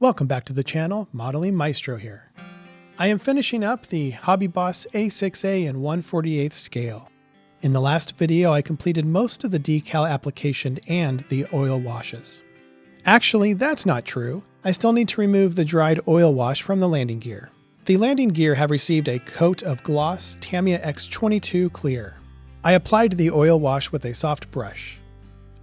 Welcome back to the channel, Modeling Maestro here. I am finishing up the Hobbyboss A-6A in 1/48 scale. In the last video, I completed most of the decal application and the oil washes. Actually, that's not true. I still need to remove the dried oil wash from the landing gear. The landing gear have received a coat of gloss Tamiya X22 clear. I applied the oil wash with a soft brush.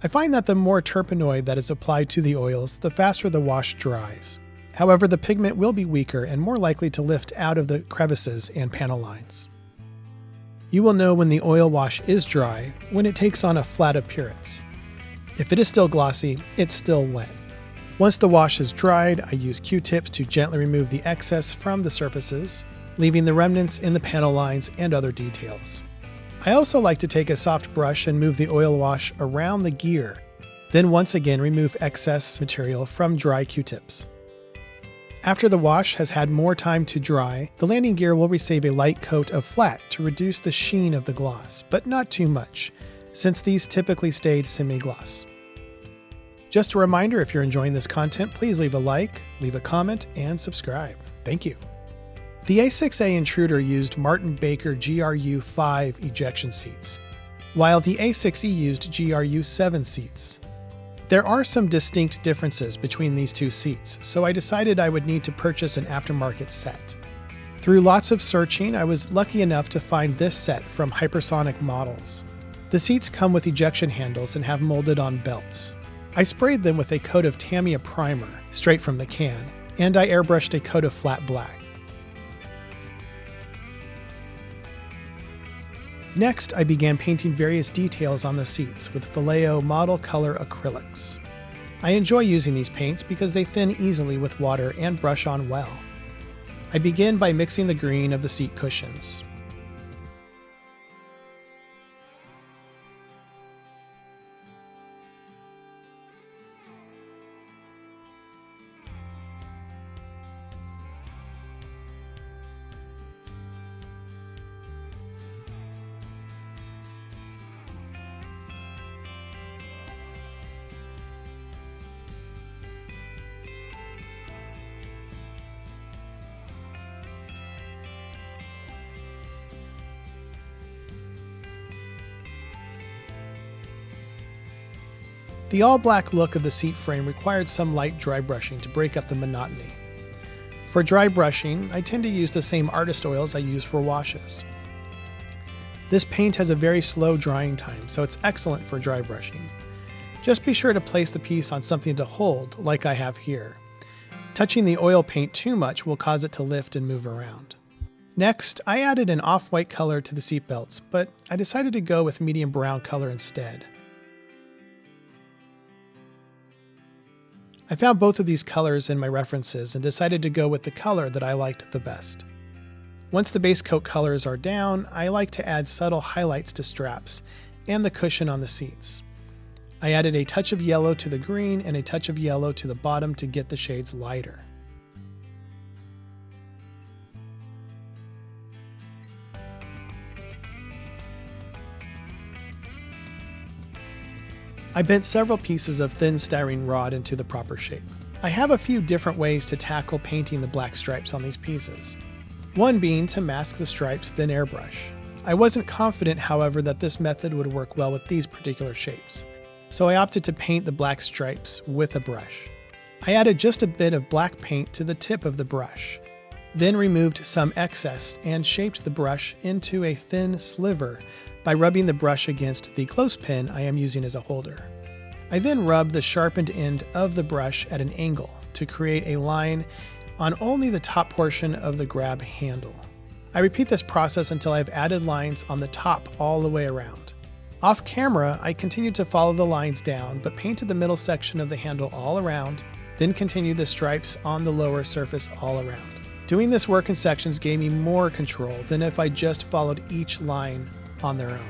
I find that the more turpenoid that is applied to the oils, the faster the wash dries. However, the pigment will be weaker and more likely to lift out of the crevices and panel lines. You will know when the oil wash is dry when it takes on a flat appearance. If it is still glossy, it's still wet. Once the wash is dried, I use Q-tips to gently remove the excess from the surfaces, leaving the remnants in the panel lines and other details. I also like to take a soft brush and move the oil wash around the gear, then once again remove excess material from dry Q-tips. After the wash has had more time to dry, the landing gear will receive a light coat of flat to reduce the sheen of the gloss, but not too much, since these typically stayed semi-gloss. Just a reminder, if you're enjoying this content, please leave a like, leave a comment, and subscribe. Thank you. The A-6A Intruder used Martin Baker GRU5 ejection seats, while the A-6E used GRU7 seats. There are some distinct differences between these two seats, so I decided I would need to purchase an aftermarket set. Through lots of searching, I was lucky enough to find this set from Hypersonic Models. The seats come with ejection handles and have molded on belts. I sprayed them with a coat of Tamiya primer, straight from the can, and I airbrushed a coat of flat black. Next, I began painting various details on the seats with Vallejo model color acrylics. I enjoy using these paints because they thin easily with water and brush on well. I begin by mixing the green of the seat cushions. The all-black look of the seat frame required some light dry brushing to break up the monotony. For dry brushing, I tend to use the same artist oils I use for washes. This paint has a very slow drying time, so it's excellent for dry brushing. Just be sure to place the piece on something to hold, like I have here. Touching the oil paint too much will cause it to lift and move around. Next, I added an off-white color to the seat belts, but I decided to go with medium brown color instead. I found both of these colors in my references and decided to go with the color that I liked the best. Once the base coat colors are down, I like to add subtle highlights to straps and the cushion on the seats. I added a touch of yellow to the green and a touch of yellow to the bottom to get the shades lighter. I bent several pieces of thin styrene rod into the proper shape. I have a few different ways to tackle painting the black stripes on these pieces. One being to mask the stripes, then airbrush. I wasn't confident, however, that this method would work well with these particular shapes, so I opted to paint the black stripes with a brush. I added just a bit of black paint to the tip of the brush, then removed some excess and shaped the brush into a thin sliver by rubbing the brush against the clothespin I am using as a holder. I then rubbed the sharpened end of the brush at an angle to create a line on only the top portion of the grab handle. I repeat this process until I've added lines on the top all the way around. Off camera, I continued to follow the lines down, but painted the middle section of the handle all around, then continued the stripes on the lower surface all around. Doing this work in sections gave me more control than if I just followed each line on their own.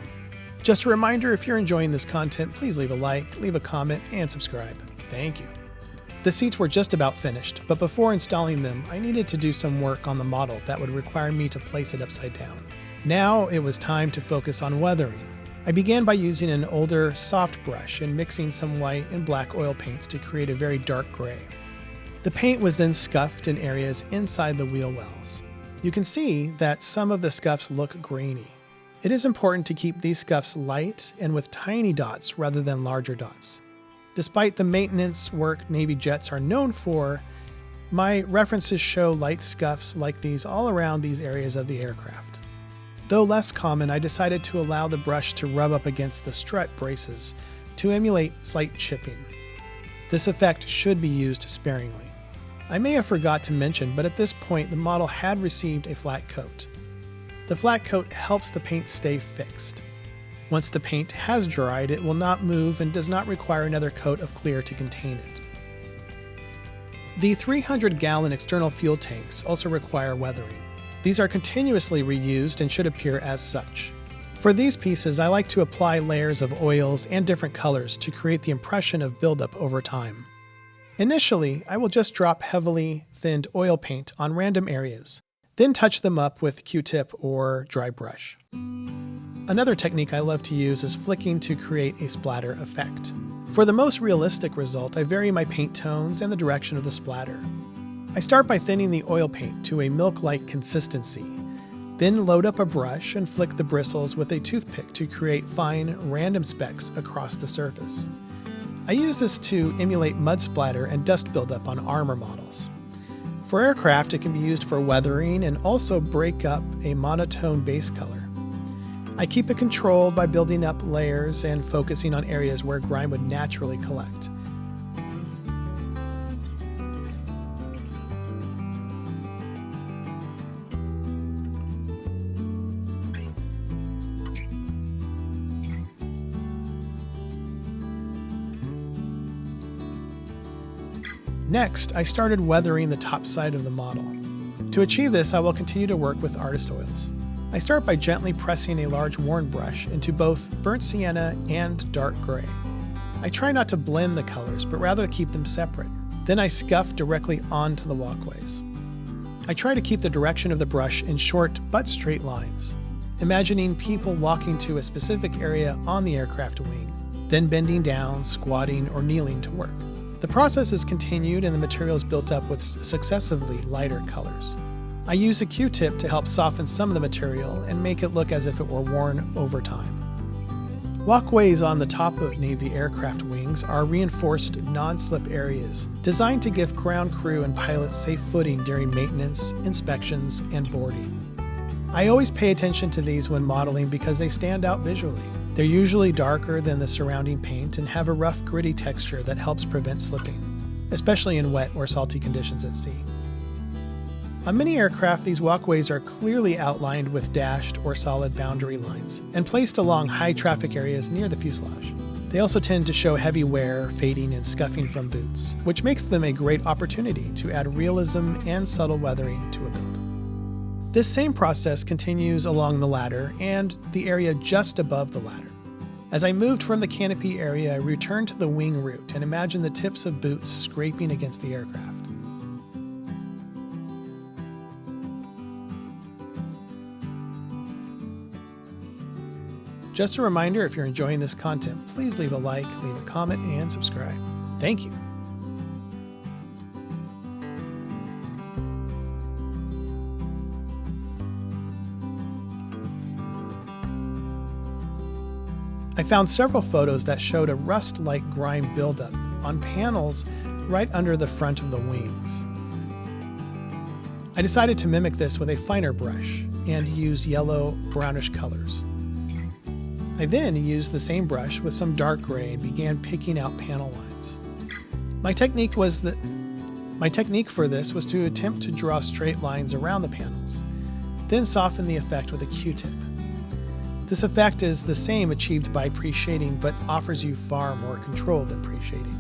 Just a reminder, if you're enjoying this content, please leave a like, leave a comment, and subscribe. Thank you. The seats were just about finished, but before installing them, I needed to do some work on the model that would require me to place it upside down. Now it was time to focus on weathering. I began by using an older, soft brush and mixing some white and black oil paints to create a very dark gray. The paint was then scuffed in areas inside the wheel wells. You can see that some of the scuffs look grainy. It is important to keep these scuffs light and with tiny dots rather than larger dots. Despite the maintenance work Navy jets are known for, my references show light scuffs like these all around these areas of the aircraft. Though less common, I decided to allow the brush to rub up against the strut braces to emulate slight chipping. This effect should be used sparingly. I may have forgot to mention, but at this point the model had received a flat coat. The flat coat helps the paint stay fixed. Once the paint has dried, it will not move and does not require another coat of clear to contain it. The 300-gallon external fuel tanks also require weathering. These are continuously reused and should appear as such. For these pieces, I like to apply layers of oils and different colors to create the impression of buildup over time. Initially, I will just drop heavily thinned oil paint on random areas, then touch them up with Q-tip or dry brush. Another technique I love to use is flicking to create a splatter effect. For the most realistic result, I vary my paint tones and the direction of the splatter. I start by thinning the oil paint to a milk-like consistency, then load up a brush and flick the bristles with a toothpick to create fine, random specks across the surface. I use this to emulate mud splatter and dust buildup on armor models. For aircraft, it can be used for weathering and also break up a monotone base color. I keep it controlled by building up layers and focusing on areas where grime would naturally collect. Next, I started weathering the top side of the model. To achieve this, I will continue to work with artist oils. I start by gently pressing a large worn brush into both burnt sienna and dark gray. I try not to blend the colors, but rather keep them separate. Then I scuff directly onto the walkways. I try to keep the direction of the brush in short but straight lines, imagining people walking to a specific area on the aircraft wing, then bending down, squatting, or kneeling to work. The process is continued and the material is built up with successively lighter colors. I use a Q-tip to help soften some of the material and make it look as if it were worn over time. Walkways on the top of Navy aircraft wings are reinforced non-slip areas designed to give ground crew and pilots safe footing during maintenance, inspections, and boarding. I always pay attention to these when modeling because they stand out visually. They're usually darker than the surrounding paint and have a rough, gritty texture that helps prevent slipping, especially in wet or salty conditions at sea. On many aircraft, these walkways are clearly outlined with dashed or solid boundary lines and placed along high traffic areas near the fuselage. They also tend to show heavy wear, fading, and scuffing from boots, which makes them a great opportunity to add realism and subtle weathering to a build. This same process continues along the ladder and the area just above the ladder. As I moved from the canopy area, I returned to the wing root and imagined the tips of boots scraping against the aircraft. Just a reminder, if you're enjoying this content, please leave a like, leave a comment, and subscribe. Thank you. I found several photos that showed a rust-like grime buildup on panels right under the front of the wings. I decided to mimic this with a finer brush and use yellow, brownish colors. I then used the same brush with some dark gray and began picking out panel lines. My technique for this was to attempt to draw straight lines around the panels, then soften the effect with a Q-tip. This effect is the same achieved by pre-shading, but offers you far more control than pre-shading.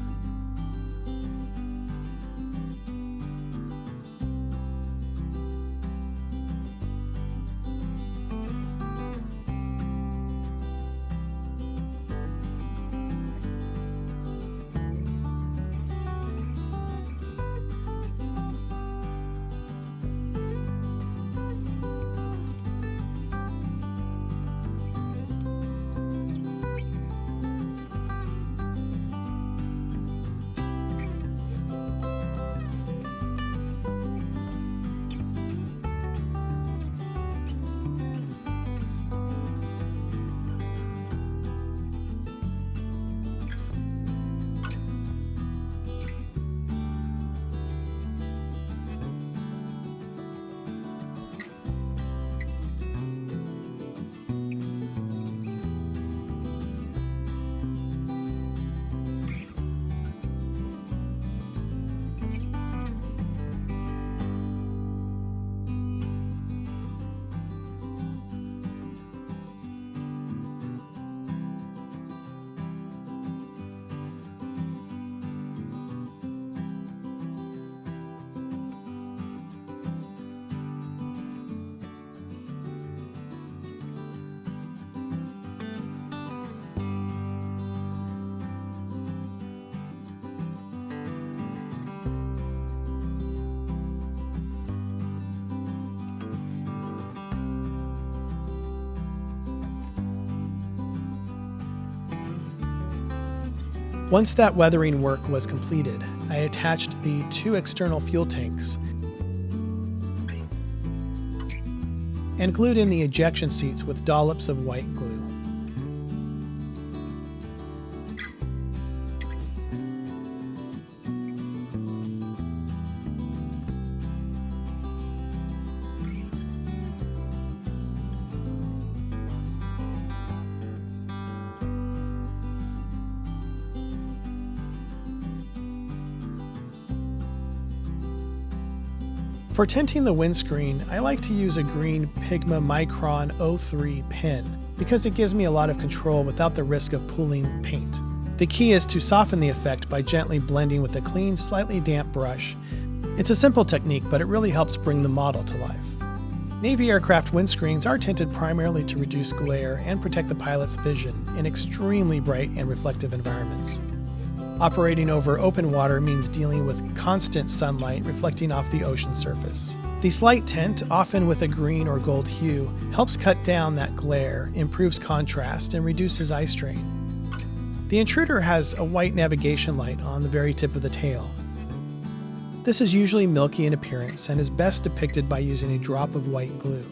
Once that weathering work was completed, I attached the 2 external fuel tanks and glued in the ejection seats with dollops of white glue. For tinting the windscreen, I like to use a green Pigma Micron 03 pen because it gives me a lot of control without the risk of pooling paint. The key is to soften the effect by gently blending with a clean, slightly damp brush. It's a simple technique, but it really helps bring the model to life. Navy aircraft windscreens are tinted primarily to reduce glare and protect the pilot's vision in extremely bright and reflective environments. Operating over open water means dealing with constant sunlight reflecting off the ocean surface. The slight tint, often with a green or gold hue, helps cut down that glare, improves contrast, and reduces eye strain. The Intruder has a white navigation light on the very tip of the tail. This is usually milky in appearance and is best depicted by using a drop of white glue.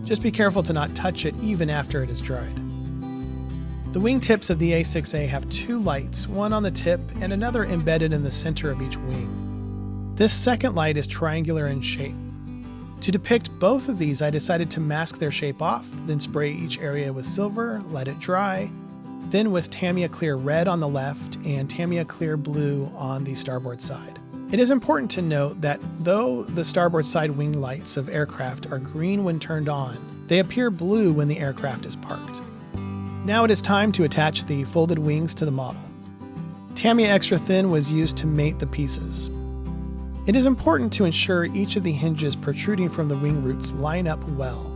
Just be careful to not touch it even after it is dried. The wingtips of the A-6A have 2 lights, one on the tip and another embedded in the center of each wing. This second light is triangular in shape. To depict both of these, I decided to mask their shape off, then spray each area with silver, let it dry, then with Tamiya Clear Red on the left and Tamiya Clear Blue on the starboard side. It is important to note that though the starboard side wing lights of aircraft are green when turned on, they appear blue when the aircraft is parked. Now it is time to attach the folded wings to the model. Tamiya Extra Thin was used to mate the pieces. It is important to ensure each of the hinges protruding from the wing roots line up well.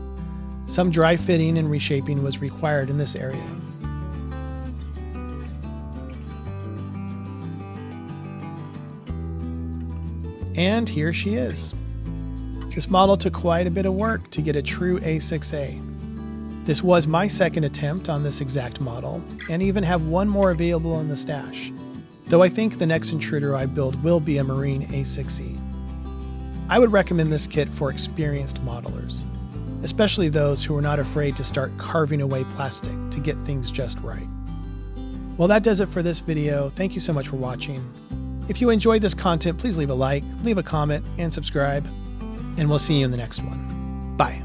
Some dry fitting and reshaping was required in this area. And here she is. This model took quite a bit of work to get a true A6A. This was my second attempt on this exact model, and even have one more available in the stash, though I think the next Intruder I build will be a Marine A6E. I would recommend this kit for experienced modelers, especially those who are not afraid to start carving away plastic to get things just right. Well, that does it for this video. Thank you so much for watching. If you enjoyed this content, please leave a like, leave a comment, and subscribe, and we'll see you in the next one. Bye.